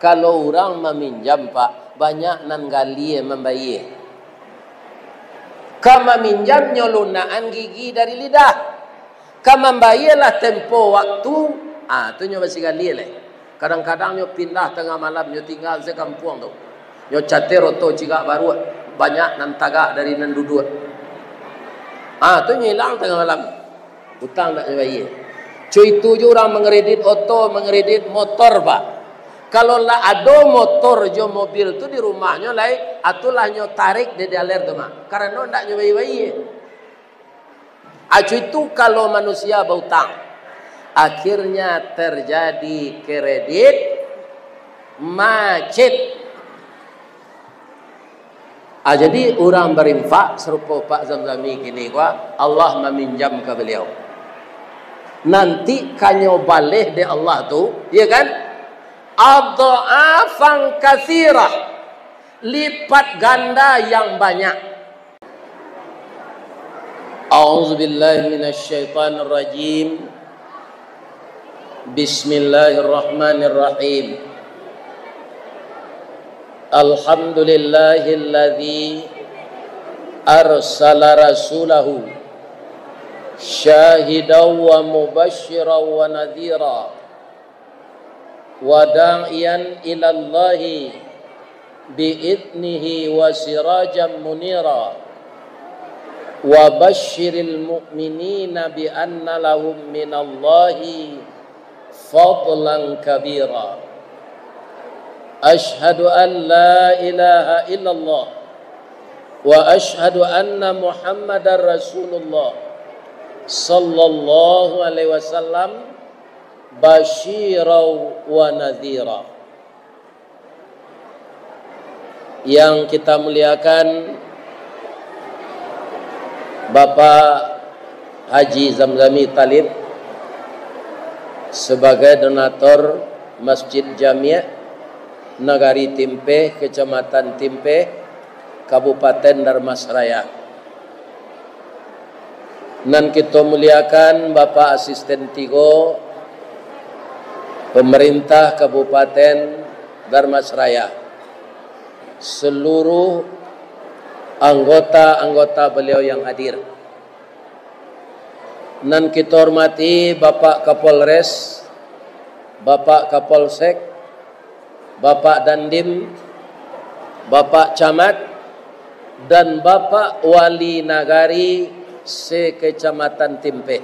Kalau orang meminjam Pak, banyak nan gali membayar. Kama minjam nyolunaan gigi dari lidah. Kama membayarlah tempo waktu. Tu nyo masih gali lah. Kadang-kadang nyo pindah tengah malam, nyo tinggal sekampung tu. Nyo catir oto cigak baru. Banyak nan tagak dari nan duduk. Tu nyo hilang tengah malam. Hutang tak nyo bayar. Cuy itu je orang mengeredit oto, mengeredit motor Pak. Kalau lah ada motor jo mobil tu di rumahnya lai, atulah nyo tarik di daler tu mak. Karena ndak nyo bayar. Acu itu kalau manusia berhutang, akhirnya terjadi kredit macet. Jadi orang berinfak serupa Pak Zamzami gini gua, Allah meminjam ke beliau. Nanti kanyo balik di Allah tu, ya kan? Adha'afan katsirah, lipat ganda yang banyak. A'udzubillahi minasyaitonir rajim. Bismillahirrahmanirrahim. Alhamdulillahilladzi arsala rasulahu syahidan wa mubasysyiran wa nadhira wa da'iyan ila Allahi bi'idnihi wa sirajan munira wa basyiril mu'minina bi anna lahum minallahi fadlan kabira. Ashhadu an la ilaha illallah wa ashhadu anna Muhammadar Rasulullah sallallahu alaihi wasallam basyirau wa nadhira. Yang kita muliakan Bapak Haji Zamzami Talib sebagai donatur Masjid Jami' Negari Timpe, Kecamatan Timpe, Kabupaten Dharmasraya. Dan kita muliakan Bapak Asisten 3 Pemerintah Kabupaten Dharmasraya, seluruh anggota-anggota beliau yang hadir. Dan kita hormati Bapak Kapolres, Bapak Kapolsek, Bapak Dandim, Bapak Camat, dan Bapak Wali Nagari se-Kecamatan Timpe,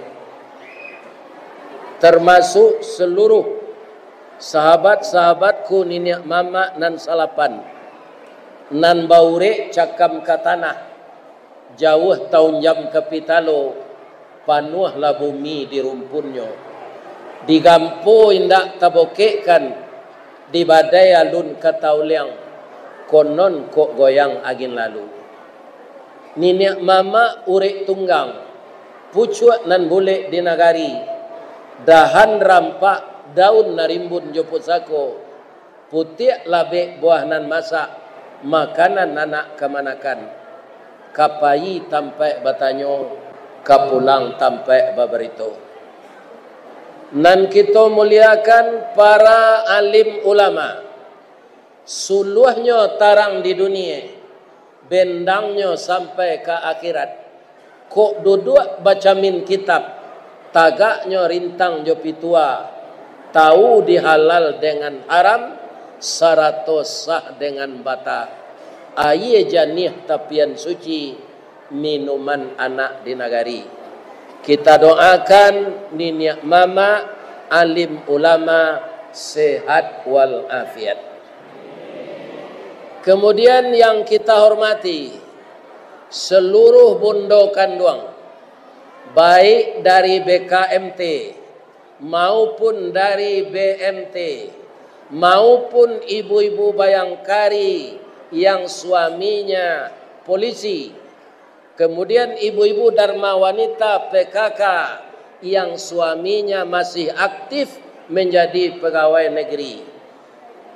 termasuk seluruh sahabat-sahabatku niniak mama nan salapan nan baure cakam ke tanah jauh tahun jam ke pitalo panuh lah bumi di rumpunnya digampo indak tabokekkan di badai alun katauliang konon kok goyang angin lalu. Niniak mama urek tunggang pucuak nan boleh di nagari dahan rampak daun narimbun jopot sako putih labek buah nan masak makanan anak kemanakan kapai tampai batanyo kapulang tampai baberito. Nan kita muliakan para alim ulama suluhnya tarang di dunia bendangnya sampai ke akhirat kok duduk baca min kitab tagaknya rintang jopi tua tahu dihalal dengan haram saratos sah dengan bata aye janih tapian suci minuman anak di nagari. Kita doakan niniak mama alim ulama sehat wal afiat. Kemudian yang kita hormati seluruh bondo kanduang baik dari BKMT maupun dari BMT maupun ibu-ibu bayangkari yang suaminya polisi, kemudian ibu-ibu Dharma Wanita PKK yang suaminya masih aktif menjadi pegawai negeri,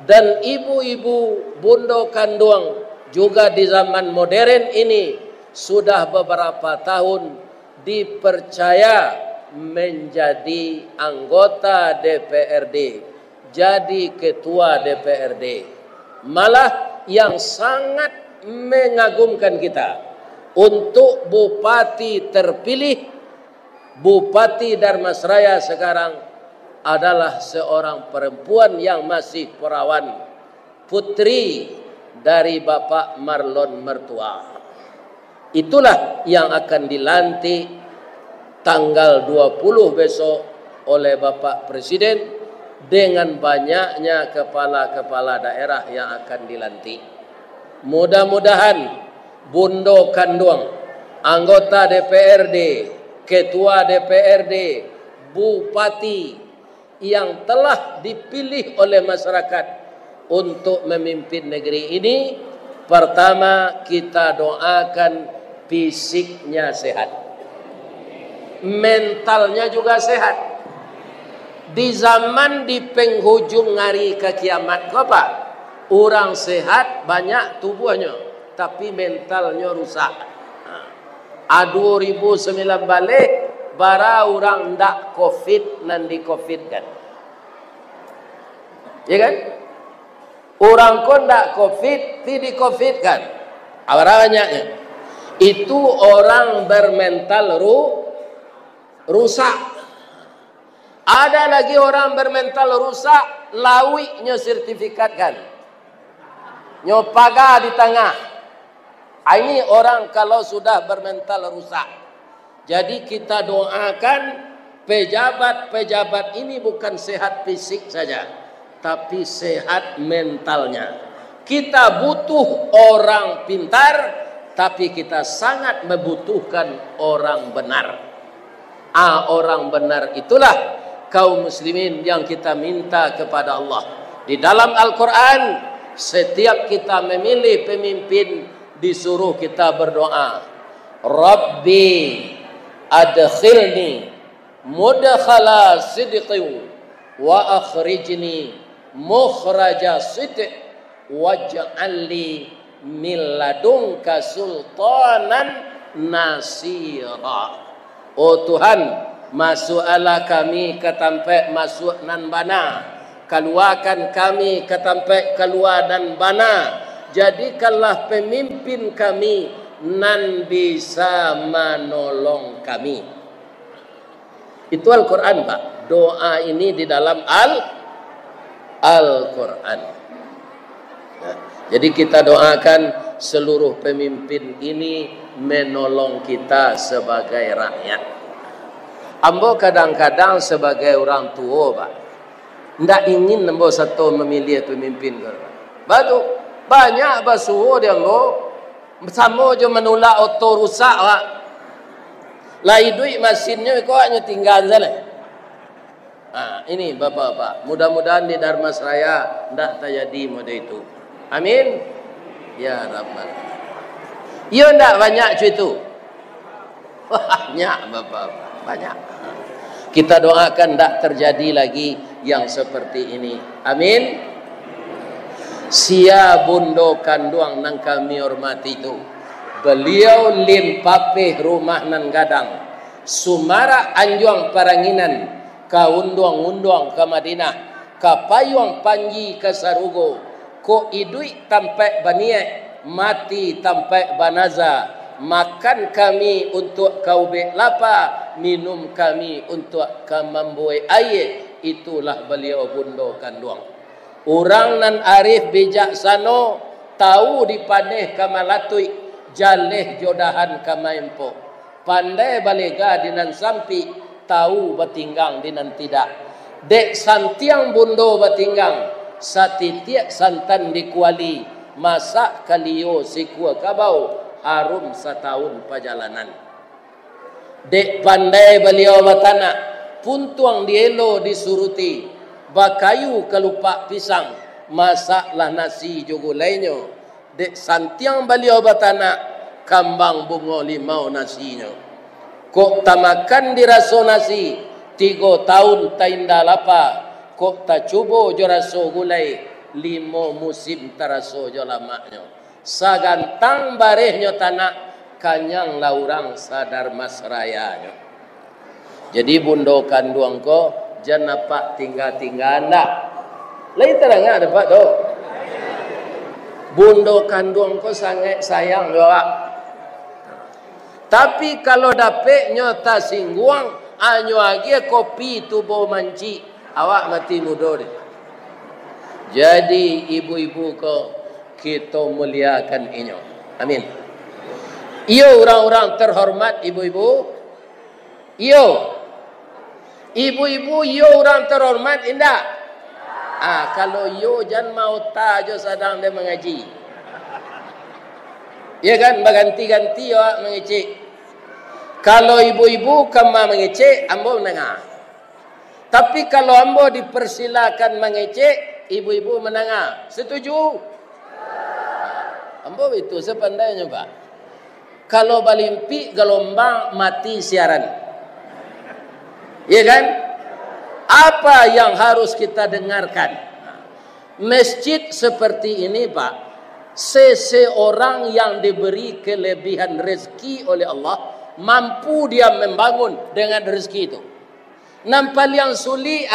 dan ibu-ibu bondo kanduang juga di zaman modern ini sudah beberapa tahun dipercaya menjadi anggota DPRD jadi ketua DPRD. Malah yang sangat mengagumkan kita, untuk bupati terpilih, Bupati Dharmasraya sekarang adalah seorang perempuan yang masih perawan, putri dari Bapak Marlon Mertua. Itulah yang akan dilantik tanggal 20 besok oleh Bapak Presiden, dengan banyaknya kepala-kepala daerah yang akan dilantik. Mudah-mudahan Bundo Kanduang, anggota DPRD, ketua DPRD, bupati yang telah dipilih oleh masyarakat untuk memimpin negeri ini, pertama kita doakan fisiknya sehat, mentalnya juga sehat. Di zaman di penghujung hari ke kiamat, apa? Orang sehat banyak tubuhnya, tapi mentalnya rusak. 2009 balik, bara orang ndak covid nan di covid kan, ya kan? Orang kon ndak covid, ti di covid kan? Bara banyaknya. Itu orang bermental rusak. Ada lagi orang bermental rusak, lawiknya sertifikat kan, nyopaga di tengah. Ini orang kalau sudah bermental rusak. Jadi kita doakan pejabat-pejabat ini bukan sehat fisik saja, tapi sehat mentalnya. Kita butuh orang pintar, tapi kita sangat membutuhkan orang benar. Orang benar itulah kaum muslimin yang kita minta kepada Allah. Di dalam Al-Quran, setiap kita memilih pemimpin, disuruh kita berdoa, Rabbi adkhilni mudkhala sidqin wa akhrijni mukhraja sidq waj'alni min ladunka sultanan nasira. Oh Tuhan, masuklah kami ke tempat masuk nan bana, keluarkan kami ke tempat keluar dan bana. Jadikanlah pemimpin kami nan bisa menolong kami. Itu Al-Quran, Pak. Doa ini di dalam Al-Quran. Nah, jadi kita doakan seluruh pemimpin ini menolong kita sebagai rakyat. Ambo kadang-kadang sebagai orang tua, Pak, ndak ingin ambo satu memilih pemimpin. Batu banyak basuh dia ambo, sama je menolak auto rusak, Pak. Lai duit mesinnya kau hanya tinggal sana. Ini bapak-bapak, mudah-mudahan di Dharmasraya ndak terjadi model itu. Amin. Ya Rabbal. Ya ndak banyak cuitu. Banyak bapak-bapak, banyak. Kita doakan tak terjadi lagi yang seperti ini. Amin. Sia Bundo Kanduang nang kami hormati itu, beliau limpapeh rumah nan gadang, Sumara Anjuang Paranginan, ka unduang-unduang ke Madinah, ka Payuang Panji ke Sarugo, ko idui tampai baniak, mati tampai banaza. Makan kami untuk kau lapa, minum kami untuk kau membuai air. Itulah beliau Bundo Kanduang. Orang nan arif bijaksana, tahu dipaneh kamalatui, jaleh jodahan kamaimpo. Pandai balega dinan sampi, tahu batinggang dinan tidak. Dek santiang Bundo batinggang, satitiak santan dikuali, masak kaliyo sikua kabau, harum setahun perjalanan. Dek pandai beliau batana, puntuang dielo disuruti, bakayu kelupak pisang, masaklah nasi jogo lainnya. Dek santiang beliau batana, kambang bungo limau nasinya. Kok tamakan diraso nasi, 3 tahun tainda lapa, kok tak cubo joraso gulai, 5 musim taraso jolamaknya. Sagantang barehnya tanah, kanyang laurang sadar masrayanya. Jadi Bundo Kanduang ko, jangan pak tinggal-tinggal anda. Lain terang ada pak tu. Bundo kandung ko sangat sayang juga. Tapi kalau dapet nyota singguang, anyo lagi kopi tu bau manci, awak mati muda deh. Jadi ibu-ibu ko kita muliakan inyo. Amin. Iyo orang-orang terhormat ibu-ibu. Iyo. Ibu-ibu yo orang terhormat indah. Kalau yo jangan mau tajo sedang dia mengaji. Ya kan berganti-ganti awak mengecek. Kalau ibu-ibu kama mengecek, ambo menengah. Tapi kalau ambo dipersilakan mengecek, ibu-ibu menengah. Setuju? Ambo itu sepandainya pak. Kalau balimpi gelombang mati siaran. Ya kan? Apa yang harus kita dengarkan? Masjid seperti ini pak, seseorang yang diberi kelebihan rezeki oleh Allah, mampu dia membangun dengan rezeki itu. Nampak yang sulit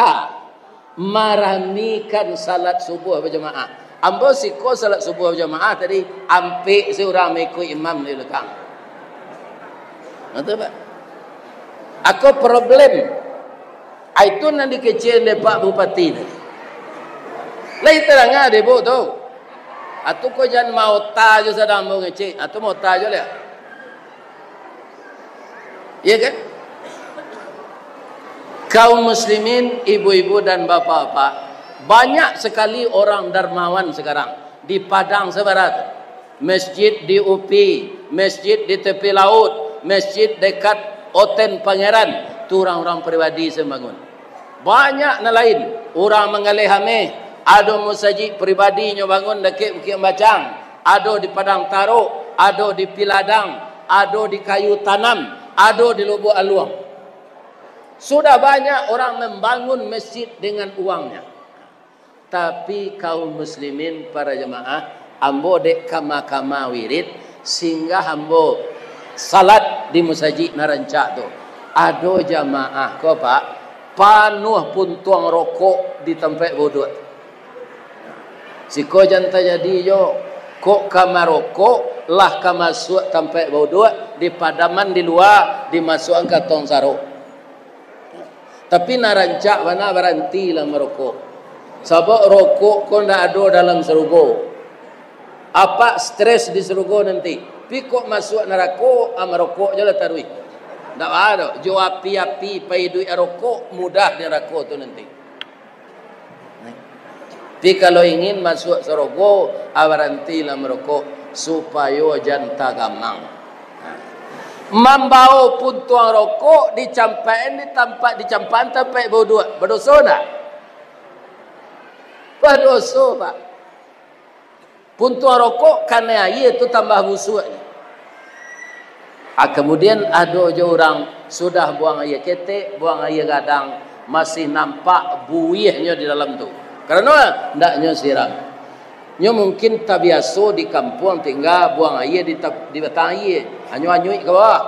maramikan salat subuh berjamaah. Ambo siko salat subuh berjamaah tadi ampe seorang mengikut imam di belakang. Ngerti pak? Aku problem. Itu nanti kecil le Pak Bupati ni. Lain terang ada bu tu. Atu ko jangan mau tajo sedang mau ngecek. Atu mau tajo le. Ya kan? Kaum muslimin, ibu-ibu dan bapak-bapak, banyak sekali orang dermawan sekarang di Padang Sebarat. Masjid di UPI, masjid di tepi laut, masjid dekat Hotel Pangeran, tu orang-orang pribadi sembangun. Banyak na lain orang mengalihame, ada masjid pribadi nyo bangun dekat Bukit Bacang, ada di Padang Taruk, ada di Piladang, ada di Kayu Tanam, ada di Lubuk Aluang. Sudah banyak orang membangun masjid dengan uangnya. Tapi kaum muslimin para jemaah, ambo dek kama-kama wirid sehingga ambo salat di masjid narancak tu. Ada jemaah ko pak panuh pun tuang rokok di tempat wuduk. Siko janta jadi yo kok kamar rokok lah kamasuk tempat wuduk di padaman di luar dimasukkan ke tong saruk. Tapi narancak mana berhenti lah merokok. Sebab rokok kau ndak ada dalam serugo. Apa stres di serugo nanti? Pikok masuk neraka merokok je lah tarui. Tak ada. Jo api-api pai duit rokok mudah di neraka tu nanti. Tapi kalau ingin masuk serogo, berhentilah merokok supaya jangan gamang. Membau pun tuang rokok dicampain di tempat dicampain tempat berdua. Berdosa tak? Berdosa pak. Pun tuang rokok karena air itu tambah busuk. Kemudian ada je orang sudah buang air ketek, buang air gadang, masih nampak buihnya di dalam tu. Kerana ndaknya siram. Nyo mungkin tak biasa di kampung tinggal buang air di batang air. Anyu-anyu ke bawah.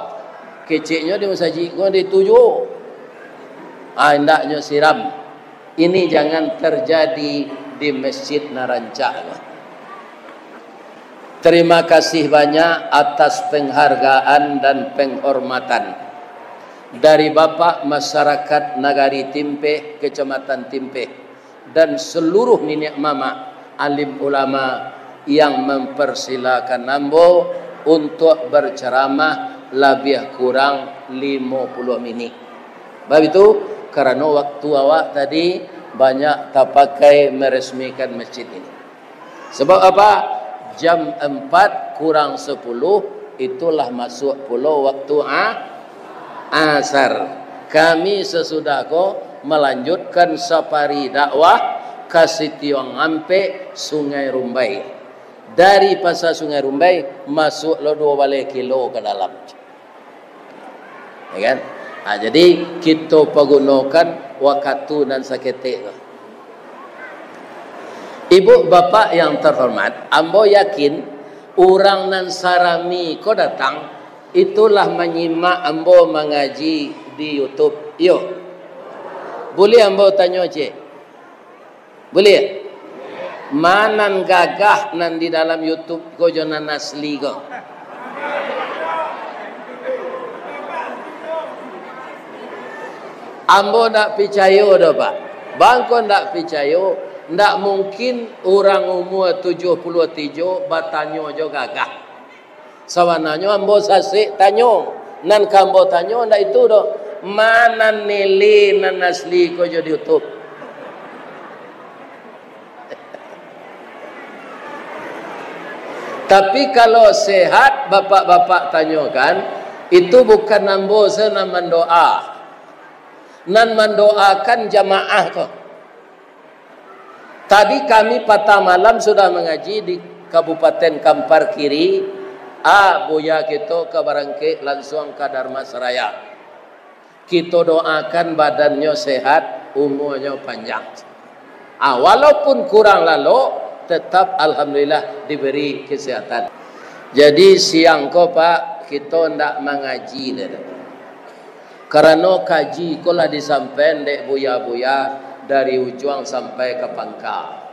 Keceknya di masjid ko dituju. Ndaknya siram. Ini jangan terjadi di Masjid Narancak. Terima kasih banyak atas penghargaan dan penghormatan dari Bapak Masyarakat Nagari Timpe, Kecamatan Timpe, dan seluruh nenek mama, alim ulama yang mempersilakan ambo untuk berceramah lebih kurang 50 menit. Sebab itu karena waktu awak tadi banyak tak pakai meresmikan masjid ini. Sebab apa? Jam 4 kurang 10 itulah masuk pulau waktu asar. Kami sesudah ko melanjutkan safari dakwah ke Sitiong Ampe Sungai Rumbai. Dari pasar Sungai Rumbai masuk lo 2 balai kilo ke dalam. Ya kan? Jadi kita pergunakan waktu dan seketik. Ibu bapak yang terhormat, ambo yakin orang nan sarami ko datang itulah menyimak ambo mengaji di YouTube. Yo. Boleh ambo tanya cik? Boleh? Manan gagah nan di dalam YouTube ko jonan asli ko. Ambo ndak percaya dah Pak. Bangko ndak percaya, ndak mungkin orang umur 77 bertanya jo gagah. Sawananya ambo sasik tanyo, nan kambo tanyo ndak itu doh. Mana nilai nan asli ko jo di YouTube. Tapi kalau sehat bapak-bapak tanyakan, itu bukan ambo senang mendoa. Nan mendoakan jamaah kok. Tadi kami patah malam sudah mengaji di Kabupaten Kampar Kiri. Buya kita ke Barangke langsung ke Dharmasraya. Kita doakan badannya sehat, umurnya panjang. Walaupun kurang lalu, tetap alhamdulillah diberi kesehatan. Jadi siang ko Pak, kita ndak mengaji dah. Karena kaji ko lah disampaikan dek buya-buya dari ujung sampai ke pangkal.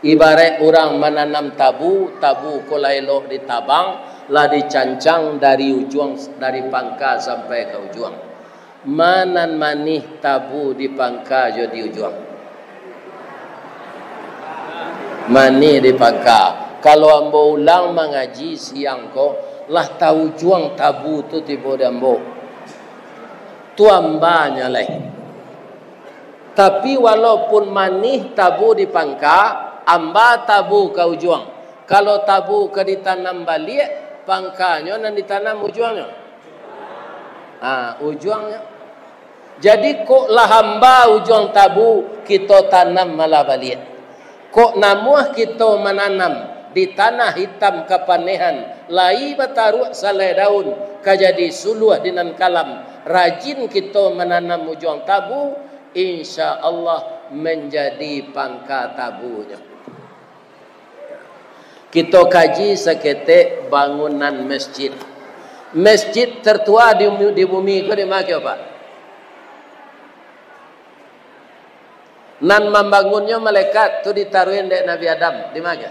Ibarat orang menanam tabu, tabu ko lah elok ditabang, lah dicancang dari ujung, dari pangkal sampai ke ujung. Manan manih tabu di pangkal jo di ujung. Mani di pangkal. Kalau ambo ulang mengaji siang ko, lah tahu juang tabu tu tiba ambo. Tu ambanya lah. Tapi walaupun manih tabu di pangkal, amba tabu ke ujung. Kalau tabu ke ditanam balik, pangkalnya dan ditanam ujungnya. Ujungnya. Jadi kok lah hamba ujung tabu kita tanam malah balik. Kok namuah kita menanam di tanah hitam kepanehan, lai bataruak salai daun, kajadi suluh dinan kalam. Rajin kita menanam ujung tabu, insya Allah menjadi pangka tabunya. Kita kaji seketik bangunan masjid. Masjid tertua di bumi ko di mana Pak? Nan membangunnya malaikat tu ditaruhin dek Nabi Adam di mana?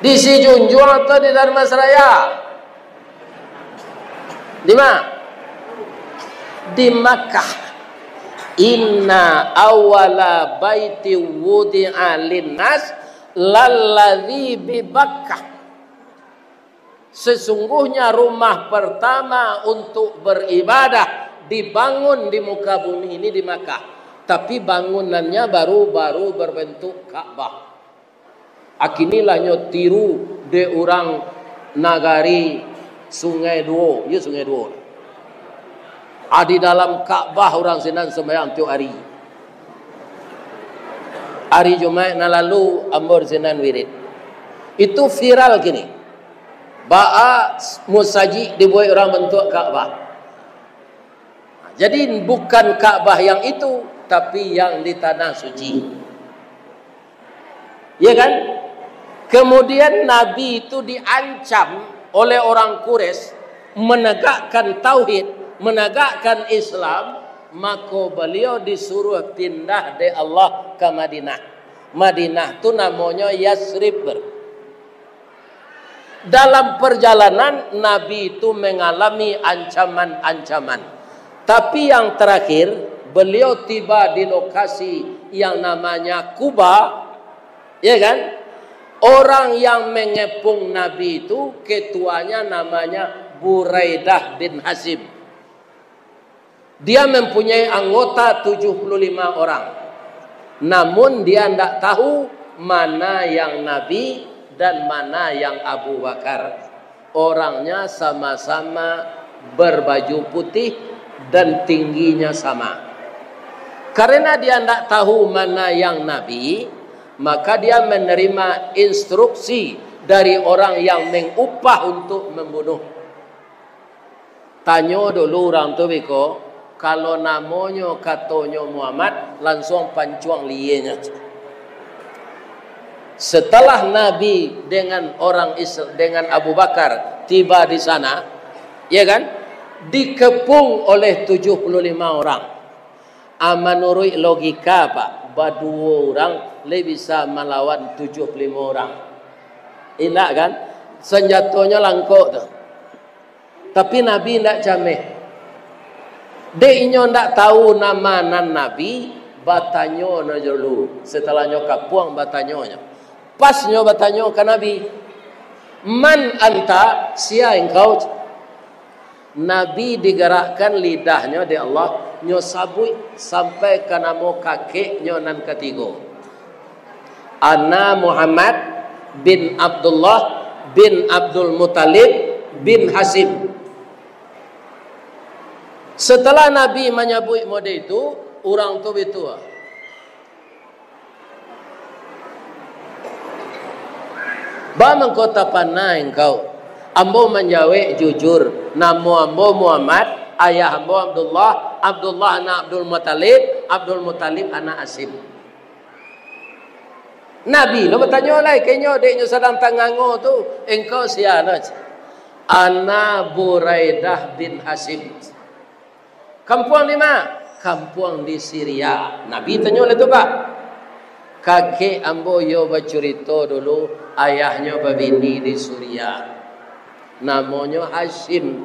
Di si Junjung atau di Dharmasraya? Di mana? Di Makkah. Inna awala baiti wudi'a linnas lalladzi bi Makkah. Sesungguhnya rumah pertama untuk beribadah dibangun di muka bumi ini di Makkah, tapi bangunannya baru berbentuk Ka'bah. Akinilahnya tiru de orang nagari Sungai Duo, ya Sungai Duo. Di dalam Ka'bah orang sinan sembahyang tiap hari. Hari Jumat na lalu ambor sinan wirid. Itu viral kini. Ba'a musaji dibuat orang bentuk Ka'bah. Jadi bukan Ka'bah yang itu, tapi yang di tanah suci. Ya kan? Kemudian Nabi itu diancam oleh orang Quraisy menegakkan tauhid, menegakkan Islam, maka beliau disuruh pindah dari Allah ke Madinah. Madinah itu namanya Yasrib. Dalam perjalanan Nabi itu mengalami ancaman-ancaman. Tapi yang terakhir, beliau tiba di lokasi yang namanya Kuba, ya kan? Orang yang mengepung Nabi itu ketuanya namanya Buraidah bin Hasim. Dia mempunyai anggota 75 orang. Namun dia tidak tahu mana yang Nabi dan mana yang Abu Bakar. Orangnya sama-sama berbaju putih dan tingginya sama. Karena dia tidak tahu mana yang Nabi, maka dia menerima instruksi dari orang yang mengupah untuk membunuh. Tanya dulu orang tu biko, kalau namanya katanya Muhammad, langsung pancuang liyenya. Setelah Nabi dengan orang Islam, dengan Abu Bakar tiba di sana, ya kan? Dikepung oleh 75 orang. Menurut logika Pak, berdua orang lebih bisa melawan 75 orang. Enak kan? Senjatanya langkok tu. Tapi Nabi tidak jameh. Deknya tidak tahu nama Nabi, batanyo na dulu. Setelahnya kapuang batanyonya. Pasnya batanyo ke Nabi. Man anta, sia engkau? Nabi digerakkan lidahnya di Allah, nyo sabui sampai ke nama kakeknya nan ketiga. Ana Muhammad bin Abdullah bin Abdul Muttalib bin Hasim. Setelah Nabi menyebut mode itu, orang tu betul. Bamang kota panai engkau. Ambo menjawab jujur. Nama ambo Muhammad, ayah ambo Abdullah, Abdullah anak Abdul Muttalib, Abdul Muttalib anak Hasim. Nabi lo bertanya lagi, kayaknya deknya sedang tangango tu, engkau siapa? Ana Buraidah bin Hasim. Kampung di mana? Kampung di Syria. Nabi tanya oleh tu pak. Kakek ambo yo bercerita dulu, ayahnya berbini di Syria. Namanya Hasim.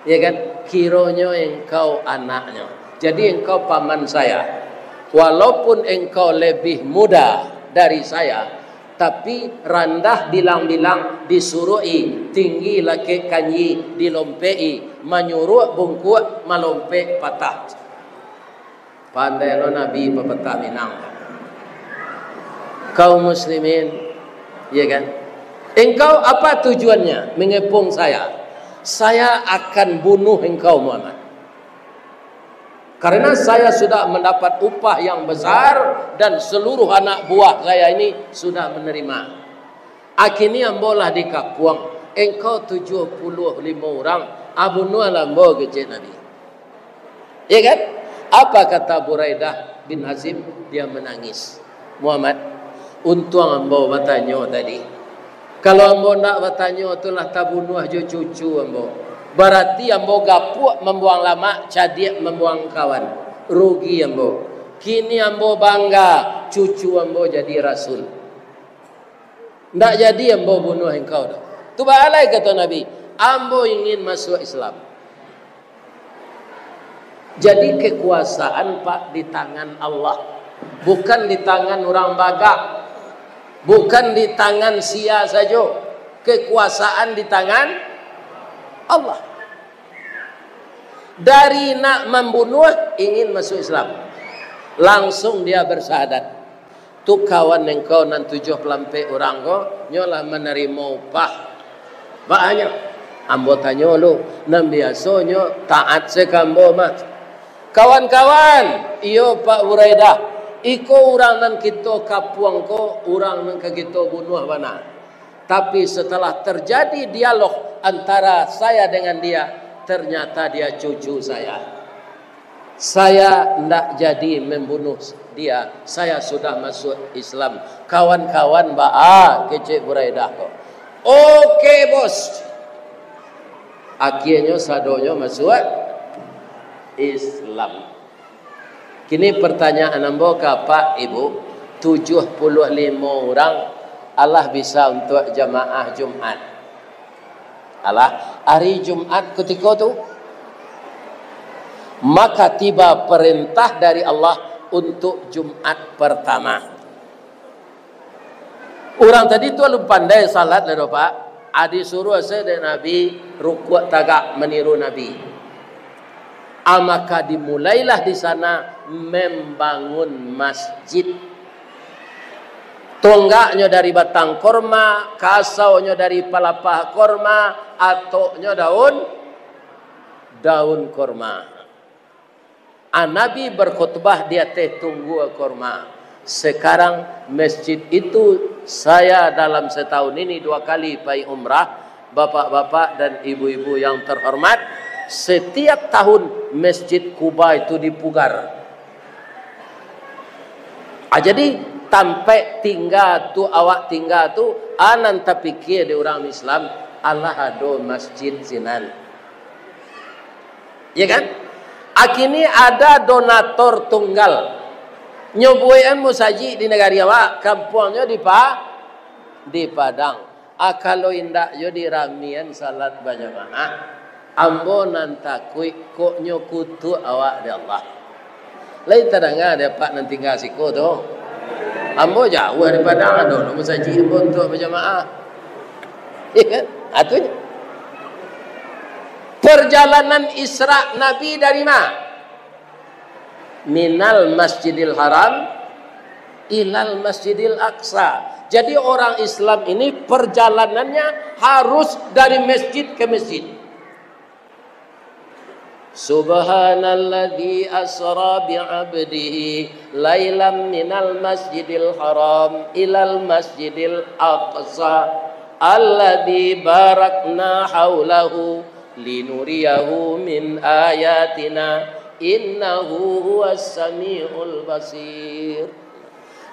Ya kan? Kiranya engkau anaknya. Jadi engkau paman saya. Walaupun engkau lebih muda dari saya, tapi rendah bilang-bilang disuruhi, tinggi laki kanyi dilompei, menyuruh bungkuk melompek patah. Pandai lo Nabi pepatah Minang. Kaum muslimin, ya kan? Engkau apa tujuannya mengepung saya? Saya akan bunuh engkau Muhammad. Karena saya sudah mendapat upah yang besar dan seluruh anak buah saya ini sudah menerima. Akhirnya ambolah di kapuang. Engkau 75 orang. Abu Nuh lambo kecil Nabi. Ya kan? Apa kata Buraidah bin Hasim? Dia menangis. Muhammad, untung ambo bertanya tadi. Kalau ambo nak bertanya itulah tabunuh je cucu ambo. Berarti ambo gapuk membuang lama, cadik membuang kawan. Rugi ambo. Kini ambo bangga cucu ambo jadi rasul. Ndak jadi ambo bunuh engkau dah. Tu balai kata Nabi, ambo ingin masuk Islam. Jadi kekuasaan pak di tangan Allah, bukan di tangan orang bagak. Bukan di tangan sia saja. Kekuasaan di tangan Allah. Dari nak membunuh ingin masuk Islam, langsung dia bersyahadat. Tu kawan engkau nan 7 pelampe orang ko nyolah menerima upah banyak. Ambo tanya lu, nan biasanya taat sekambo mas. Kawan-kawan, iyo Pak Buraidah, iko orang nan kita kapuang ko, orang nan kita bunuh mana. Tapi setelah terjadi dialog antara saya dengan dia, ternyata dia cucu saya. Saya tidak jadi membunuh dia. Saya sudah masuk Islam. Kawan-kawan kecik Buraidah ko. Oke bos. Akhirnya sadonya masuk Islam. Kini pertanyaan ambo ke Pak Ibu, 75 orang Allah bisa untuk jamaah Jumat. Allah hari Jumat ketika tu maka tiba perintah dari Allah untuk Jumat pertama. Orang tadi tu lu pandai salat lah Pak. Adi suruh saya dan Nabi rukuk tagak meniru Nabi. Maka dimulailah di sana membangun masjid. Tonggaknya dari batang korma, kasaunya dari palapah korma, atoknya daun korma. Nabi berkhutbah dia tunggu korma. Sekarang masjid itu saya dalam setahun ini 2 kali pergi umrah, bapak-bapak dan ibu-ibu yang terhormat. Setiap tahun Masjid Kuba itu dipugar. Jadi sampai tinggal tu awak tinggal tu anan terfikir di orang Islam Allah ada masjid sinan. Ya kan? Akhirnya ada donator tunggal. Nyobuean musaji di negara awak, kampungnya di Padang. Kalau indak yo di ramian salat berjamaah, ambo nantakui kok nyokutu awak di Allah. Lain tadanga dapat nanti kasih ko tu. Ambo jauh di Padang dulu musaji untuk berjamaah. Iya kan? Atunya. Perjalanan Isra Nabi dari mana? Minal Masjidil Haram ilal Masjidil Aqsa. Jadi orang Islam ini perjalanannya harus dari masjid ke masjid. Subhanalladzi asra bi'abdihi lailam minal Masjidil Haram ilal Masjidil Aqsa alladzi barakna haulahu linuriyahu min ayatina innahu huwas samiul basir.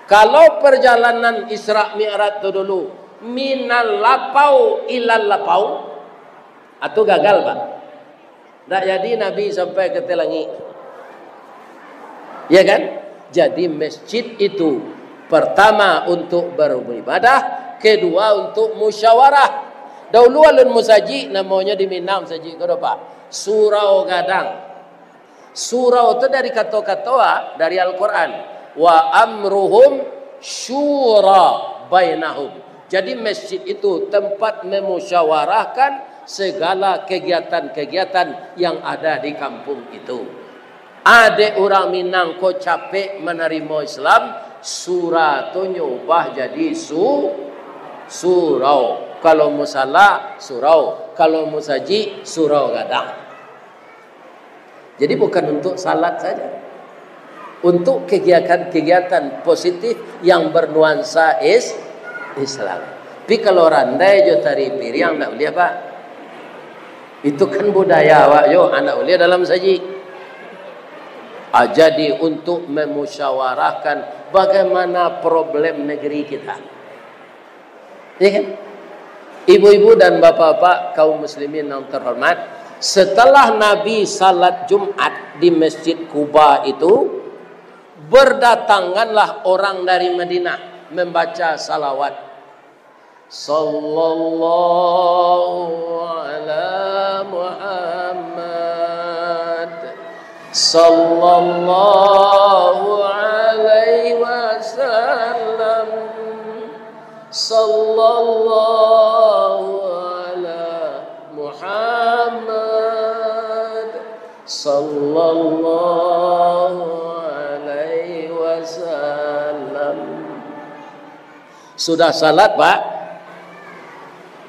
Kalau perjalanan Isra Mi'raj itu dulu minal lapau ilal lapau, atau gagal Pak? Tak jadi Nabi sampai ke Telangi. Ya kan? Jadi masjid itu pertama untuk beribadah, kedua untuk musyawarah. Dahulu alun musaji namanya di Minang saji kau Pak. Surau Gadang. Surau itu dari kata-kata dari Al-Quran. Wa amruhum syura bainahum. Jadi masjid itu tempat memusyawarahkan segala kegiatan-kegiatan yang ada di kampung itu. Ada orang Minang kok capek menerima Islam, surau itu nyubah jadi surau. Kalau musala surau, kalau musaji surau Gadang. Jadi bukan untuk salat saja. Untuk kegiatan-kegiatan positif yang bernuansa Islam. Tapi kalau randai jo tari piring tak boleh apa? Itu kan budaya awak yo, anak boleh dalam saji. Jadi untuk memusyawarahkan bagaimana problem negeri kita. Ya kan? Ibu-ibu dan bapak-bapak kaum muslimin yang terhormat, setelah Nabi salat Jumat di Masjid Kuba itu, berdatanganlah orang dari Madinah membaca salawat. Sallallahu ala Muhammad, sallallahu alaihi wasallam, sallallahu ala Muhammad, sallallahu alaihi wasallam. Sudah salat Pak,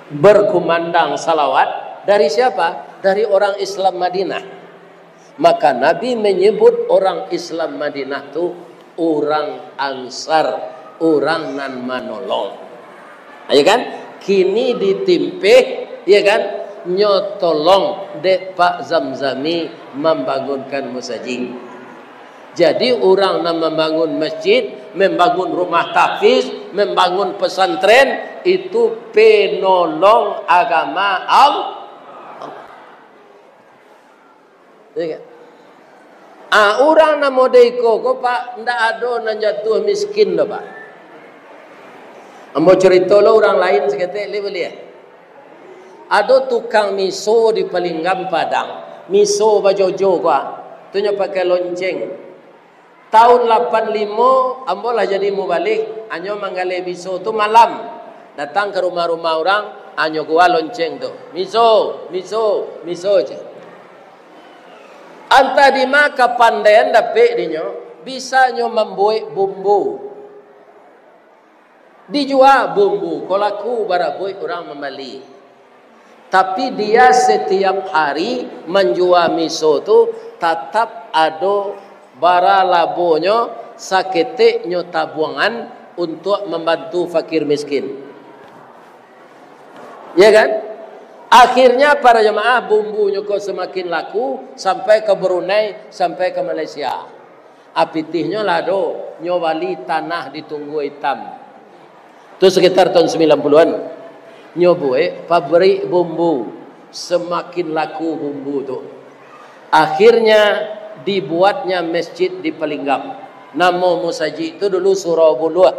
berkumandang salawat dari siapa? Dari orang Islam Madinah. Maka Nabi menyebut orang Islam Madinah itu orang Ansar, orang nan manolong. Ya kan? Kini ditimpe, ya kan? Nyotolong dek Pak Zamzami membangunkan musaji. Jadi orang yang membangun masjid, membangun rumah tahfiz, membangun pesantren, itu penolong agama Allah. Ya kan? Orang yang modeko kok Pak, ndak ada yang jatuh miskin loh Pak. Ambo cerita lo orang lain seketik boleh. Ada tukang miso di Palinggam Padang. Miso bajojo Pak. Tunya pakai lonceng. Tahun 85 ambo lah jadi mau balik, anyo manggale miso tu malam. Datang ke rumah-rumah orang, anyo gua lonceng tu. Miso je. Anta di maka pandaian dapet dinyo, bisa nyo membuat bumbu. Dijual bumbu, kalau aku baraboy orang membeli. Tapi dia setiap hari menjual miso tu tetap ada bara labonyo sakete nyo tabungan untuk membantu fakir miskin. Ya kan? Akhirnya para jemaah bumbunya kok semakin laku sampai ke Brunei, sampai ke Malaysia. Apitihnya lado nyo wali tanah di Tunggu Hitam. Itu sekitar tahun 90-an. Nyo buat pabrik bumbu, semakin laku bumbu tu. Akhirnya dibuatnya masjid di Palinggam. Nama musaji itu dulu surau buluah.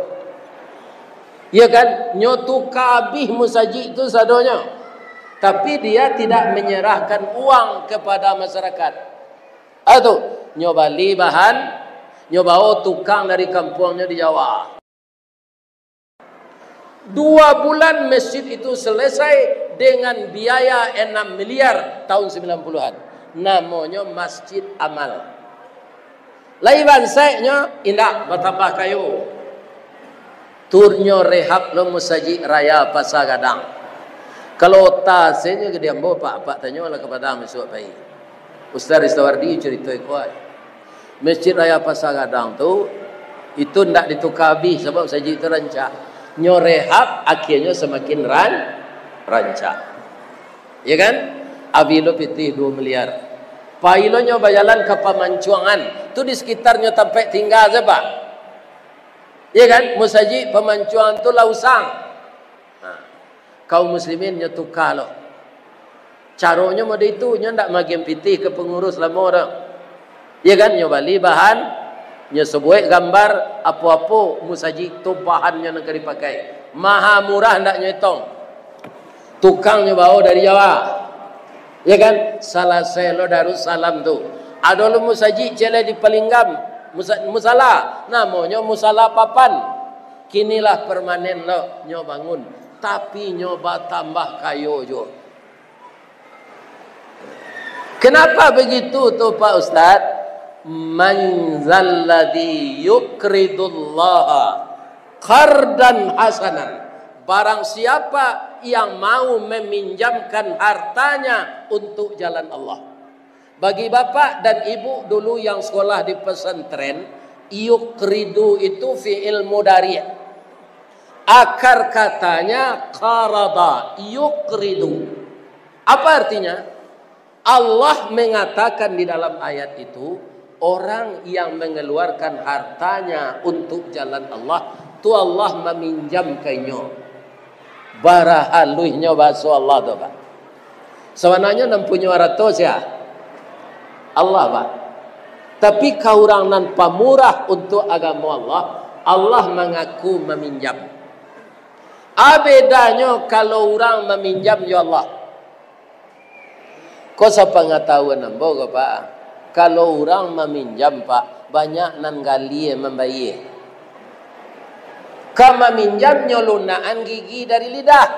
Ya kan? Nyotu kabih musaji itu sadonya. Tapi dia tidak menyerahkan uang kepada masyarakat. Atau nyobali bahan, nyobao tukang dari kampungnya di Jawa. 2 bulan masjid itu selesai dengan biaya 6 miliar tahun 90-an. Namanya Masjid Amal. Laiban saiknya indah bertambah kayu. Turnyo rehab lo musaji raya Pasar Gadang. Kalau tasenya ke dia pak tanya lah kepada masuk bayi. Ustaz Ristawardi cerita kuat. Masjid raya Pasar Gadang tu itu ndak ditukabi sebab saji itu rancak. Nyorehab akhirnya semakin rancak. Ya kan? Abilo pitih 2 miliar. Pailo nyoba jalan ke Pemancuangan. Tu di sekitarnya tempat tinggal siapa? Ya kan? Musaji Pemancuangan tu lausang. Kaum muslimin nyetukar lo. Caranya mode itu nya ndak makin pitih ke pengurus lama dah. Ya kan? Nyobali bahan, nya sebuah gambar apa-apa musaji tu bahannya nak dipakai. Maha murah ndak nyetong. Tukangnya bawa dari Jawa. Ya kan? Salah selo Darussalam tu. Ada lu musaji cele di Palinggam, musala. Namanya musala papan. Kinilah permanen lo nyo bangun. Tapi nyoba tambah kayu jo. Kenapa begitu tu Pak Ustaz? Man zalladhi yukridullaha qardan hasanan. Barang siapa yang mau meminjamkan hartanya untuk jalan Allah. Bagi bapak dan ibu dulu yang sekolah di pesantren, yukridu itu fi'il mudhari'. Akar katanya qarada, yukridu. Apa artinya? Allah mengatakan di dalam ayat itu, orang yang mengeluarkan hartanya untuk jalan Allah, tu Allah meminjamkannya. Barahaluhnya bahasa Allah tu Pak. Sebenarnya nampunya ratus ya. Allah Pak. Tapi kau orang nan pamurah untuk agama Allah, Allah mengaku meminjam. Bedanya kalau orang meminjam ya Allah. Kau siapa pengetahuan nambo ke Pak? Kalau orang meminjam Pak, banyak nan gali membayar. Kama minjam nyolunaan gigi dari lidah.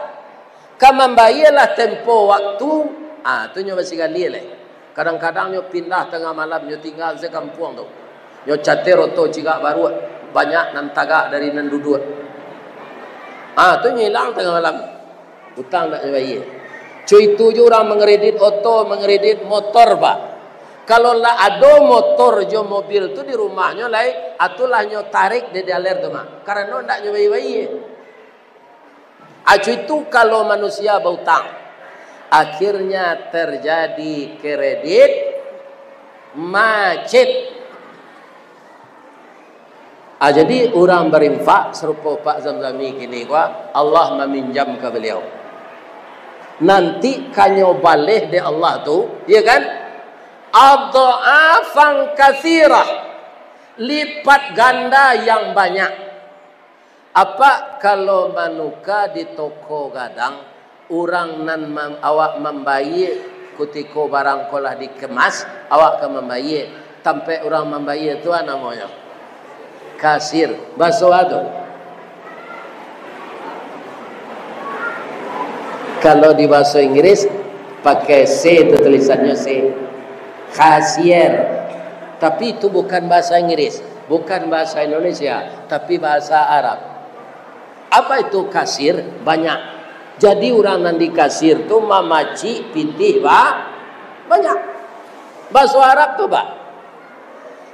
Kama membayarlah tempo waktu. Tu nyo masih gali le. Kadang-kadang nyo pindah tengah malam nyo tinggal se kampung tu. Nyo catero to cigak baru banyak nan tagak dari nan duduk. Tu nyo hilang tengah malam. Hutang nak nyo bayar. Cuy itu je orang mengeredit oto, mengeredit motor Pak. Kalau lah ada motor jo mobil tu di rumahnya lai, atulah nyo tarik di daler tu mak. Karena ndak nyo bayi-bayi. Acu itu kalau manusia berhutang, akhirnya terjadi kredit macet. Jadi orang berinfak serupa Pak Zamzami kini kuah, Allah meminjam ke beliau. Nanti kanyo balik de Allah tu, ya kan? Adha'afan katsirah, lipat ganda yang banyak. Apa kalau manuka di toko gadang orang nan awak membayar kutiko barang kolah dikemas, awak ke membayar sampai orang membayar tu namanya kasir. Bahasa tu kalau di bahasa Inggris pakai C itu tulisannya C. Kasir. Tapi itu bukan bahasa Inggris, bukan bahasa Indonesia, tapi bahasa Arab. Apa itu kasir? Banyak. Jadi orang yang di kasir tu mamaci pitih Pak, banyak. Bahasa Arab tu Pak.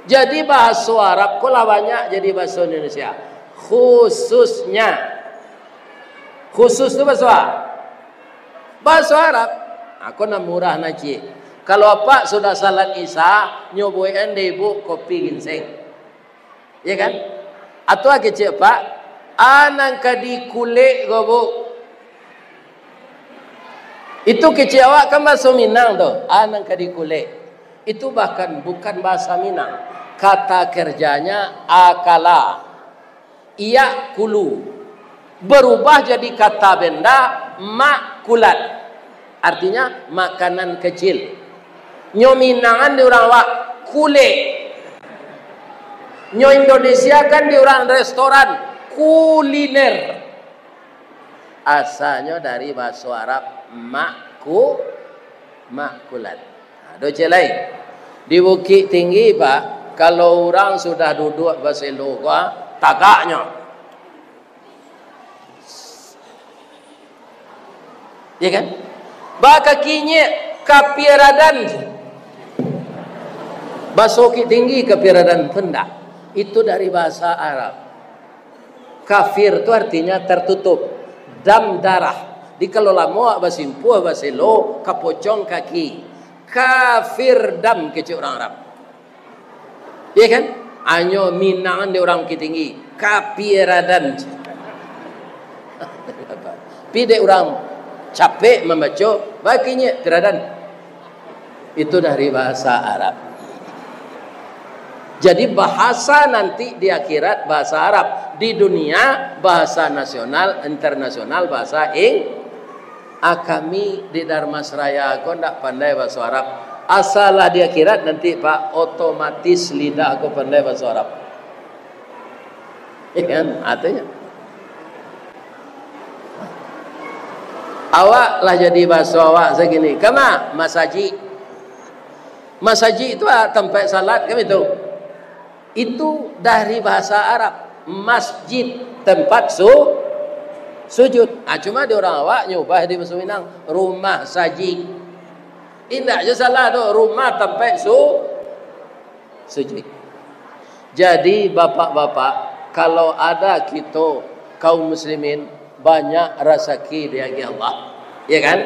Jadi bahasa Arab kula banyak jadi bahasa Indonesia. Khususnya. Khusus tu bahasa Arab. Aku nak murah naci. Kalau apa sudah salat Isya, nyoboin deh ibu kopi ginseng. Ya kan? Atau kecil Pak, anang kadi kulit gobo. Itu kecil awak kan bahasa Minang tu, anang kadi kulit. Itu bahkan bukan bahasa Minang. kata kerjanya akala, yakulu, berubah jadi kata benda makulat, artinya makanan kecil. Nyominangan di orang wak kule, nyo Indonesia kan di orang restoran kuliner. Asalnya dari bahasa Arab makulat. Ada celai di Bukit Tinggi Pak, kalau orang sudah duduk berselo tagaknya, ya kan? Bah kakinya kapiradan, bahasa Bukit Tinggi kapiradan pendak, itu dari bahasa Arab. Kafir itu artinya tertutup, dam darah. Di kalau lama basimpuh baselo kapocong kaki, kafir dam kecil orang Arab, ya kan? Anyo minangan di orang Bukit Tinggi kapiradan. Pide orang capek membaca bakinya tiradan, itu dari bahasa Arab. Jadi bahasa nanti di akhirat bahasa Arab, di dunia bahasa nasional, internasional bahasa kami di Dharmasraya aku ndak pandai bahasa Arab. Asalah di akhirat nanti Pak, otomatis lidah aku pandai bahasa Arab. Ya kan? Artinya awak lah jadi bahasa awak segini. Kama masaji. Masaji itu tempat salat kan itu. Itu dari bahasa Arab. Masjid, tempat sujud. Cuma di orang awak nyubah di bahasa Minang rumah saji. Indah je salah tu, rumah tempat sujud. Jadi bapak-bapak, kalau ada kita kaum muslimin banyak rezeki dari Allah, ya kan?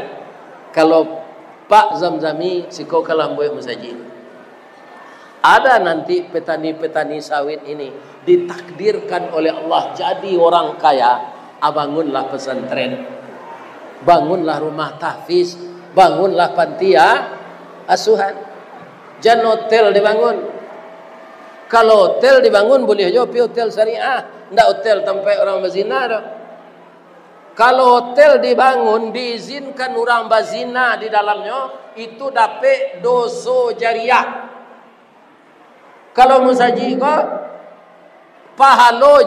Kalau Pak Zamzami siko kalamboi masjid, ada nanti petani-petani sawit ini ditakdirkan oleh Allah jadi orang kaya, bangunlah pesantren, bangunlah rumah tahfiz, bangunlah panti asuhan, jangan hotel dibangun. Kalau hotel dibangun boleh aja hotel syariah, ndak hotel tempat orang berzina dah. Kalau hotel dibangun diizinkan orang berzina di dalamnya, itu dapat dosa jariah. Kalau musaji kok pahalo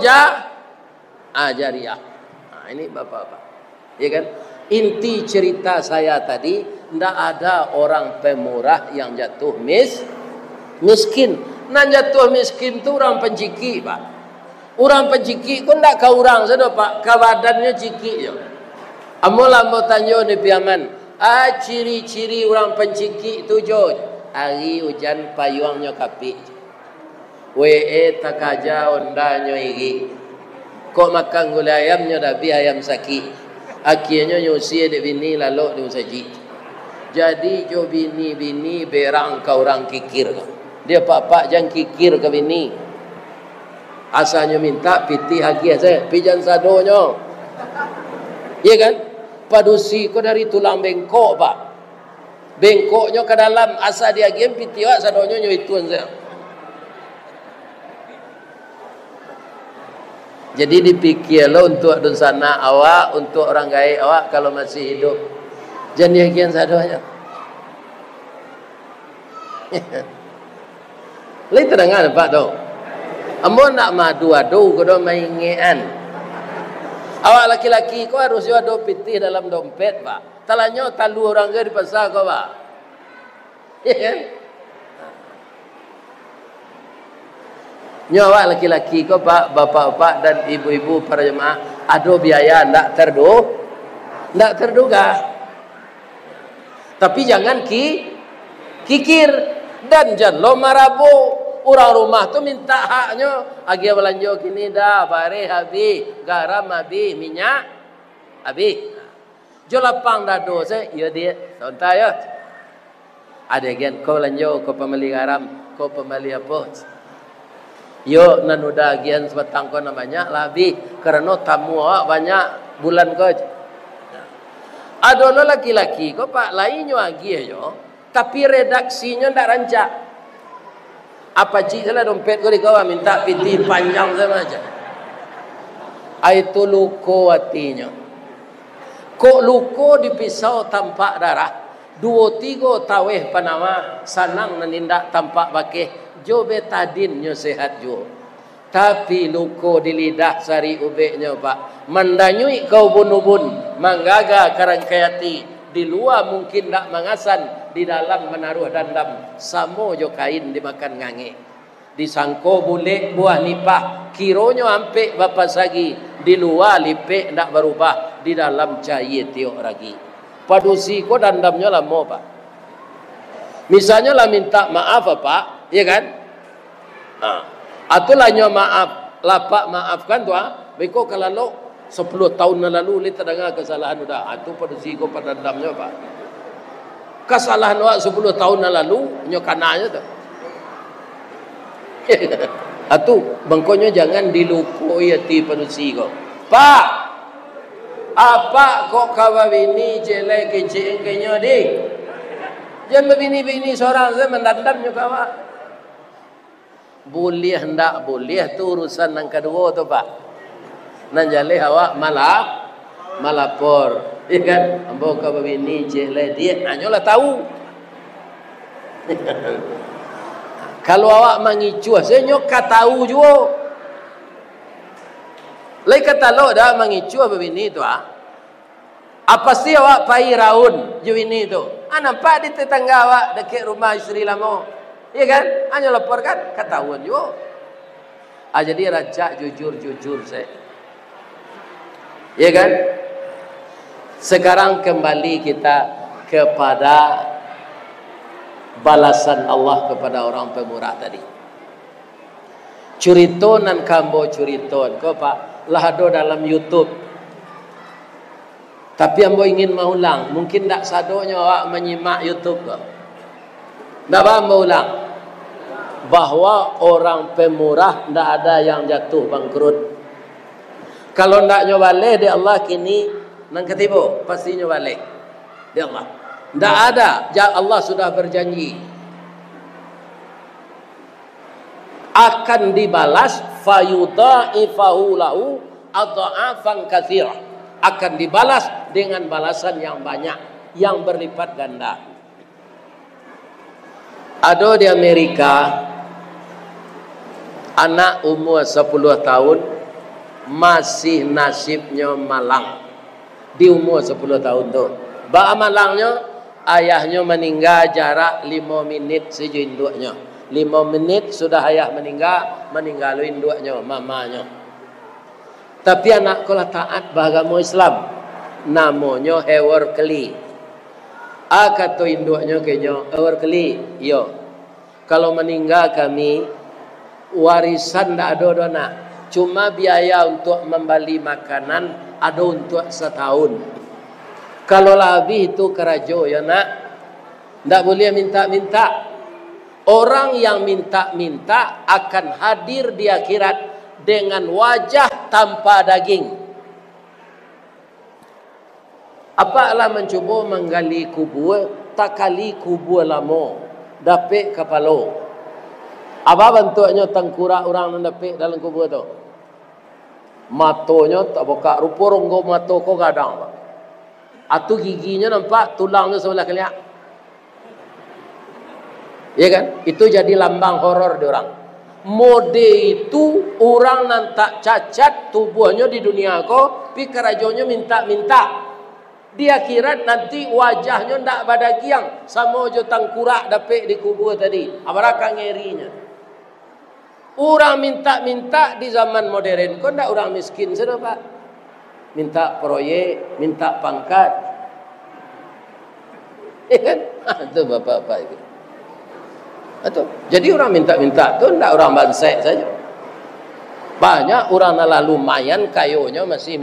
jariah. Ini bapak-bapak, ya kan? Inti cerita saya tadi, ndak ada orang pemurah yang jatuh miskin. Nan jatuh miskin tu orang penciki Pak. Orang penciki pun ndak ke orang saja Pak, ke badannya ciki je. Amolah mau tanya ni piaman, ciri-ciri orang penciki tu jo. Hari hujan payungnya kapi. Takaja ondanya igi. Kok makan gula ayamnya dabi ayam sakit. Akhirnya nyusi de bini lalu di usaji. Jadi jo bini berang ke orang kikir. Dia pak jangan kikir ke bini. Asalnya minta piti hagi saya, pijan sadonya. Iya kan? Padusi ko dari tulang bengkok Pak. Bengkoknya ke dalam, asal dia game piti wak sadonya nyuituan saya. Jadi dipikirlah untuk dunsana awak, untuk orang gaib awak kalau masih hidup. Jangan dihagian sadonya. Lain terdengar Pak tu. Ambo nak madu-adu kodo maingean. Awak laki-laki ko harus ada piti dalam dompet Pak. Talanyo talu orang ke di pasar ko Pak. Ya kan? Nyawa laki-laki ko Pak, bapak-bapak dan ibu-ibu para jemaah, ada biaya ndak terduga. Tapi jangan kikir dan jangan lo marabu. Orang rumah tu minta haknya. Agi belanja kini dah, bare habis, garam habis, minyak habis. Jo lapang dah dosa, ya dia. Contoh ya. Ada gen kau belanja, kau pembeli garam, kau pembeli apa? Yo nanuda gian sebatang kau namanya lebih karena tamu awak banyak bulan kau. Ada lo laki-laki kau Pak lainnya lagi yo, tapi redaksinya ndak rancak. Apa cik salah dompet kau di kau minta piti panjang sama aja. Itu luko hatinya. Kok luko dipisau tampak darah. 2-3 taweh panama sanang menindak tampak bakeh. Jo betadin nyo sehat jo. Tapi luko di lidah sari ubeknya pak. Mandanyui kau bun-bun. Manggaga karangkayati. Di luar mungkin tak mangasan. Di dalam menaruh dandam. Samo jo kain dimakan ngange. Disangko boleh buah nipah. Kironyo ampe bapa sagi. Di luar lipek tak berubah. Di dalam cair tiok lagi. Padusi ko dandamnya lama pak. Misalnya lah minta maaf pak. Ya kan? Atulah nyo maaf. Lapak maafkan tu beko kalau 10 tahun lalu kita dengar kesalahan udah. Itu padusi ko pada dandamnya pak. Kesalahan wak 10 tahun lalu nyo kananya tu. Atu bangkonyo jangan dilukui hati padusi ko. Pak, apa kok kawawini jelek kecil kenyo di? Jangan bini-bini seorang saya mendandam nyo kawa. Boleh hendak boleh tu urusan yang kedua tu pak. Nan jale awak malapor. Ya kan? Ambo kawawini jelek dia hanyalah tahu. Kalau awak mengicu, saya nyok tahu juga. Lai kata lo dah mengicu apa bini tu apa sih awak pai raun ju ini tu? Nampak di tetangga awak dekat rumah isteri lama. Iya kan? Hanya lapor kan? Ketahuan juga. Jadi raja jujur saya. Iya kan? Sekarang kembali kita kepada balasan Allah kepada orang pemurah tadi. Curiton dan kambo curiton. Kau pak lahado dalam YouTube. Tapi ambo ingin mengulang. Mungkin tak sadonya awak menyimak YouTube kau. Tak apa ambo ulang. Bahwa orang pemurah tak ada yang jatuh bangkrut. Kalau tak nyobale di Allah kini nang ketibo pasti nyobale di Allah. Tak ada. Allah sudah berjanji akan dibalas fayudha'ifahu lahu adha'afan katsira. Akan dibalas dengan balasan yang banyak, yang berlipat ganda. Ada di Amerika anak umur 10 tahun masih nasibnya malang. Di umur 10 tahun tu. Ba malangnya ayahnya meninggal jarak 5 minit saja induknya. 5 minit sudah ayah meninggalin induknya, mamanya. Tapi anak kalau taat beragama Islam, namanya Hewer Keli. Kata induknya kayaknya Hewer Keli, yo. Kalau meninggal kami warisan tak ada dona. Cuma biaya untuk membeli makanan ada untuk setahun. Kalau lebih itu kerajo ya nak. Tak boleh minta-minta. Orang yang minta-minta akan hadir di akhirat dengan wajah tanpa daging. Apalah mencuba menggali kubur, tak kali kubur lama, dapik kepala. Apa bentuknya tengkurak orang yang dapik dalam kubur tu? Matonya tak buka, rupa ronggo mato kau gadang. Atau giginya nampak tulangnya sebelah keliak. Ya kan? Itu jadi lambang horor di orang. Mode itu orang yang tak cacat tubuhnya di dunia ko, pi kerajonya minta-minta. Di akhirat nanti wajahnya ndak badagiang sama jo tangkurak dapik di kubur tadi. Apakah ngerinya? Orang minta-minta di zaman modern ko ndak orang miskin sudah Pak. Minta proyek, minta pangkat. Ya kan? Itu bapak-bapak itu. Atau jadi orang minta-minta tu ndak orang bansai saja. Banyak orang lalu lumayan kayonya masih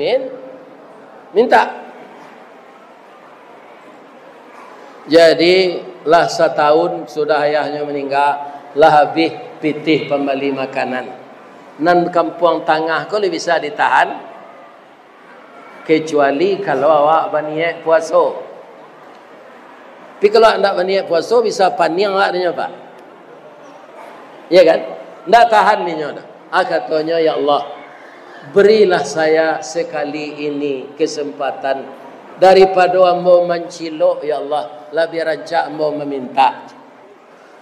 minta. Jadi lah setahun sudah ayahnya meninggal, lah habis pitih pembeli makanan. Nan kampung tengah kau bisa ditahan kecuali kalau awak berniat puasa. Tapi kalau anda berniat puasa bisa paniang lah dia Pak. Ya kan? Ndak tahan minyo dah. Katanya, ya Allah, berilah saya sekali ini kesempatan daripada ambo mencilok, ya Allah, lebih rancak ambo meminta.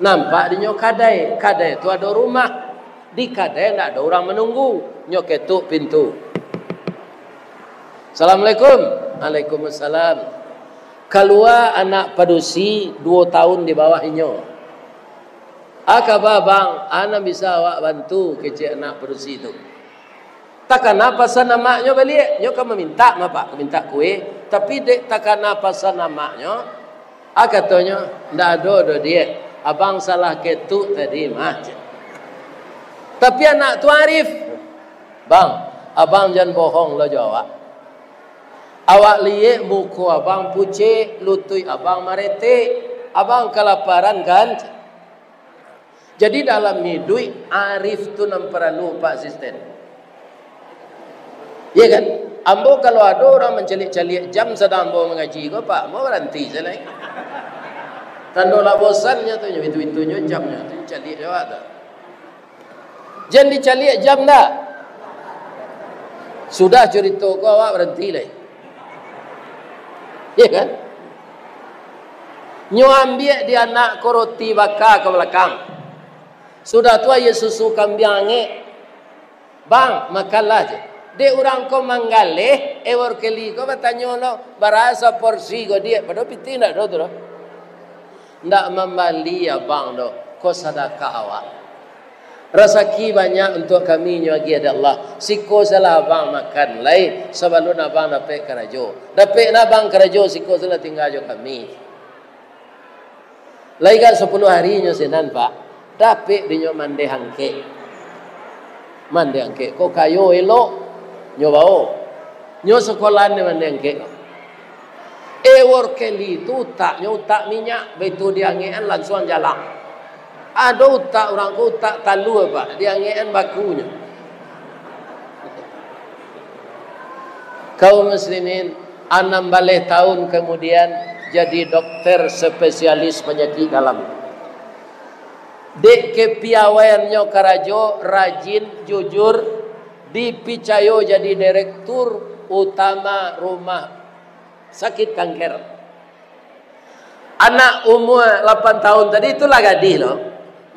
Nampak dinyo kadai itu ada rumah. Di kadai ndak ada orang menunggu. Nyo ketuk pintu. Assalamualaikum. Waalaikumsalam. Keluar anak padusi 2 tahun di bawah inyo. Akaba bang, anak bisa awak bantu kecil anak padusi itu. Takkan apa sana maknya balik. Nyo kan meminta apa? Minta kue. Tapi dek takkan apa sana maknya. Katanya ndak ada dia. Abang salah ketuk tadi mah. Tapi anak tu arif. Bang, abang jangan bohong lo jawab. Awak lihat muka abang pucet, lutut abang marete, abang kelaparan kan? Jadi dalam hidup arif tu nam perlu Pak Asisten. Ya kan? Ambo kalau ada orang mencalik-calik jam sedang ambo mengaji ko Pak, mau berhenti saja. Tanda lah bosannya tu itu jamnya tu calik jawab dah. Jangan dicalik jam dah. Sudah cerita ko awak berhenti lah. Ya kan? Nyo ambil dia anak ko roti bakar ke belakang. Sudah tua ya susu kambing bang makanlah je. Dia orang ko manggale ewar keli ko bertanya lo berasa porsi ko dia pada piti ndak do tu. Ndak membali ya bang do ko sedekah awak. Rezeki banyak untuk kami nyagi ada Allah. Siko salah abang makan lai sebelum abang dapat kerajo. Dapat abang kerajo siko salah tinggal jo kami. Lai kan 10 hari nyo senan Pak. Dapat dinyo mande hangke. Mande hangke. Ko kayo elok nyo bau. Nyo sekolah ni mande hangke. Ewor keli tu utak nyo utak minyak. Betul dia ngean langsung jalan. Ada utak orang ko utak talu apa. Dia ngean bakunya. Kaum muslimin 6 tahun kemudian jadi dokter spesialis penyakit dalam. Dek kepiawaiannya karajo rajin jujur dipicayo jadi direktur utama rumah sakit kanker. Anak umur 8 tahun tadi itulah gadis loh.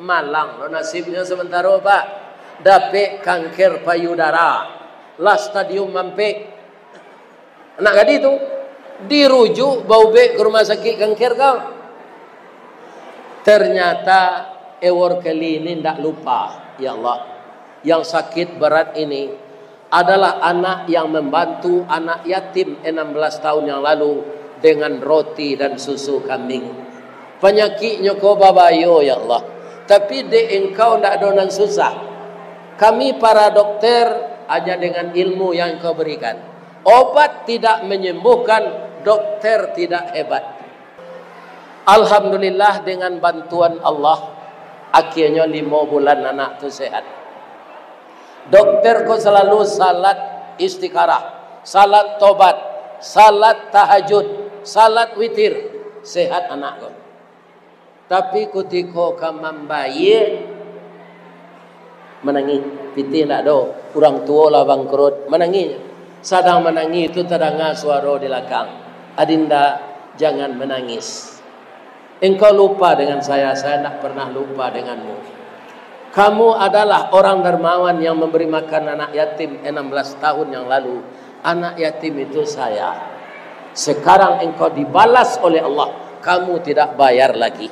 Malang lo nasibnya sementara Pak. Dapat kanker payudara. Lah stadium mampe. Anak gadis itu dirujuk bau ke rumah sakit kanker kau. Ternyata ewar kali ini tidak lupa, ya Allah, yang sakit berat ini adalah anak yang membantu anak yatim 16 tahun yang lalu dengan roti dan susu kambing. Penyakitnya kau babayo, ya Allah. Tapi de engkau tidak ada nan susah. Kami para dokter hanya dengan ilmu yang kau berikan. Obat tidak menyembuhkan, dokter tidak hebat. Alhamdulillah dengan bantuan Allah. Akhirnya 5 bulan anak tu sehat. Dokter ko selalu salat istikharah, salat tobat, salat tahajud, salat witir, sehat anak ko. Tapi ketika kamam bayi menangis, piti nak do, orang tua lah bangkrut, menangis. Sedang menangis itu terdengar suara di belakang. Adinda jangan menangis. Engkau lupa dengan saya tidak pernah lupa denganmu. Kamu adalah orang dermawan yang memberi makan anak yatim 16 tahun yang lalu. Anak yatim itu saya. Sekarang engkau dibalas oleh Allah. Kamu tidak bayar lagi.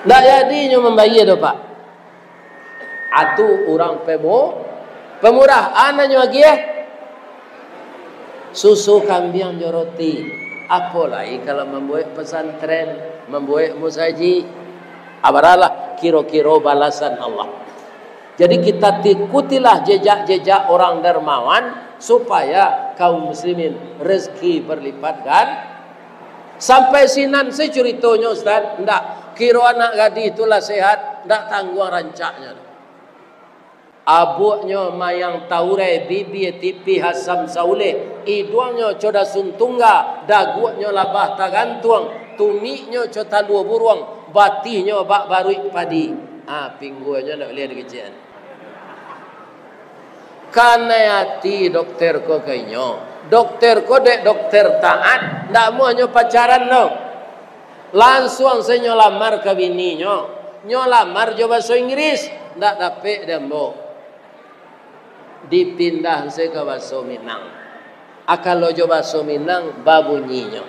Tak jadinya membayar tu Pak. Atu orang pemurah. Anaknya lagi susu kambing joroti. Apalagi kalau membuat pesantren, membuat musaji, abaralah kira-kira balasan Allah. Jadi kita ikutilah jejak-jejak orang dermawan supaya kaum muslimin rezeki berlipat kan. Sampai sinan saya ceritanya Ustaz, ndak kira anak gadis itulah sehat, ndak tanggung rancaknya. Abunya mayang taure bibi tipi hasam saule iduangnya coda suntungga dagunya labah tagantuang tumiknya cota dua buruang batihnya bak barui padi Pingguannya nak lihat kecian. Kanayati dokter ko kainyo. Dokter ko dek dokter taat. Ndak mau nyo pacaran no. Langsung saya nyolamar ke bini nyo. Nyolamar jo bahasa Inggris. Ndak dapet dembo. Dipindah saya ke bahasa Minang. Akalo jo bahasa Minang babunyinya.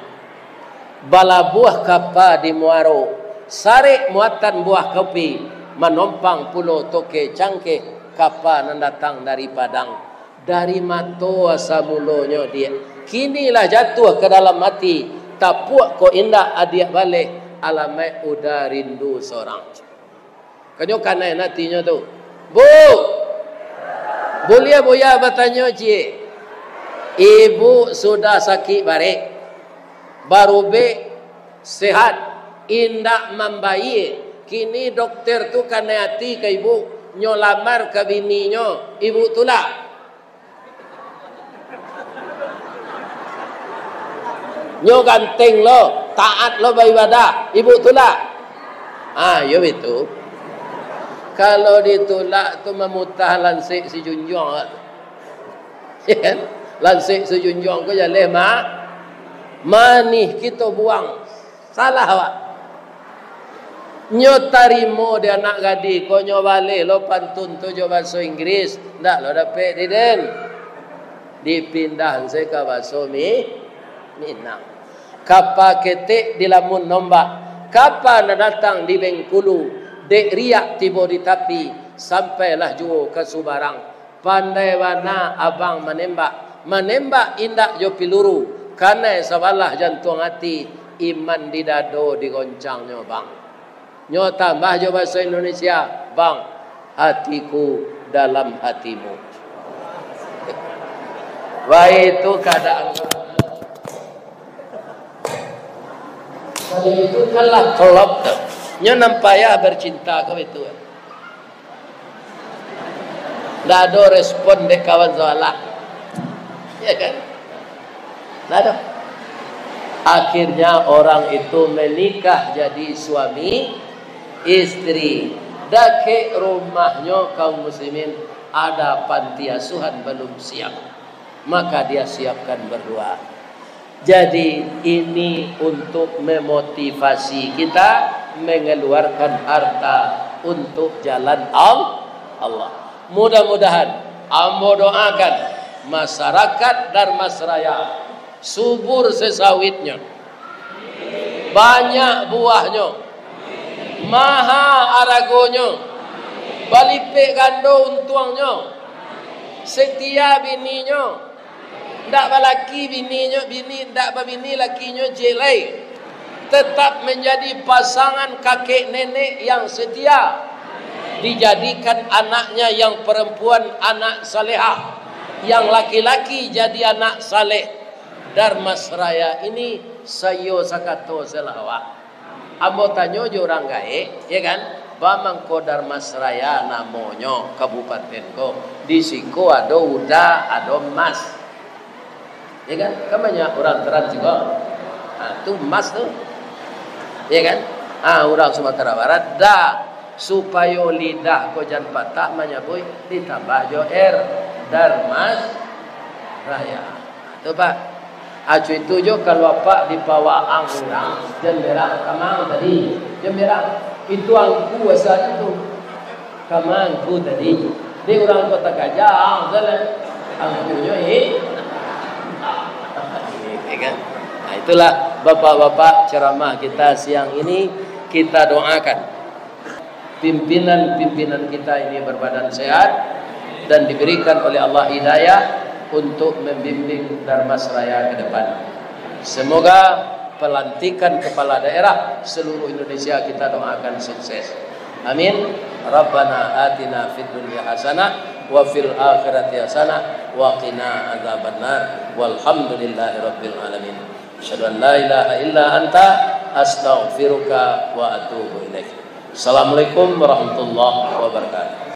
Bala buah kapa di Muaro. Sare muatan buah kopi. Menompang pulau toke cangke kapal yang datang dari Padang, dari mato asa mulonyo dia. Kinilah jatuh ke dalam hati, tapuak ko indah adik balik alamai udah rindu seorang. Kanyo kanai natinya tu, bu, boleh boya bertanya cie, ibu sudah sakit balik, baru be sehat, indah membaik. Kini dokter tu kena hati ke ibu nyolamar ke bininya, ibu tulak. Nyo ganteng lo, taat lo beribadah, ibu tulak. Yo itu. Kalau ditulak tu memutah lansik si junjong. Ya kan? Lansik si junjong ko jaleh manih kita buang. Salah awak. Nyo tarimo dia anak gadi ko nyo balik lo pantun tu jo bahasa Inggris ndak lo dapet diden dipindah saya ke bahasa Minang. Kapa ketek di lamun nombak, kapa na datang di Bengkulu, dek riak tibo di tapi sampailah juo ke Subarang. Pandai wana abang menembak indak jo piluru karena sabalah jantung hati iman di dado digoncangnya bang. Nyo tambah jo bahasa Indonesia, bang, hatiku dalam hatimu. Wah itu keadaan. Kalau itu kalah kelop tu. Nyo nampaya bercinta kau itu. Nggak ada respon dek kawan Zoala. Ya kan? Nggak ada. Akhirnya orang itu menikah jadi suami istri. Dake rumahnya kaum muslimin ada panti asuhan belum siap, maka dia siapkan berdua. Jadi ini untuk memotivasi kita mengeluarkan harta untuk jalan Allah. Mudah-mudahan ambo doakan masyarakat Darmasraya subur sesawitnya, banyak buahnya, maha aragonya, balipik gando untuangnya, setia bininya, ndak balaki bininya, ndak babini lakinya jelai, tetap menjadi pasangan kakek nenek yang setia, dijadikan anaknya yang perempuan anak salehah, yang laki-laki jadi anak saleh. Darmasraya ini sayo sakato selawat. Ambo tanyo jo orang gae, ya kan? Bamang ko Darmasraya namonyo kabupaten ko. Di siko ada uda, ada emas. Ya kan? Kamanya orang teran juga. Tu emas tu. Ya kan? Orang Sumatera Barat dah supaya lidah ko jan patah menyebut ditambah jo Darmasraya. Tu Pak. Acu itu jo kalau apa di Pawaang orang jembera kamang tadi jembera itu angku asal itu kamangku tadi di orang kota Gajah jalan angkunya kan. Nah itulah bapak-bapak ceramah kita siang ini. Kita doakan pimpinan-pimpinan kita ini berbadan sehat dan diberikan oleh Allah hidayah untuk membimbing Darmasraya ke depan. Semoga pelantikan kepala daerah seluruh Indonesia kita doakan sukses. Amin. Rabbana atina fid dunya hasanah wa fil akhirati hasanah wa qina adzabannar. Walhamdulillahi rabbil alamin. Asyhadu an la ilaha illa anta astaghfiruka wa atubu ilaik. Assalamualaikum warahmatullahi wabarakatuh.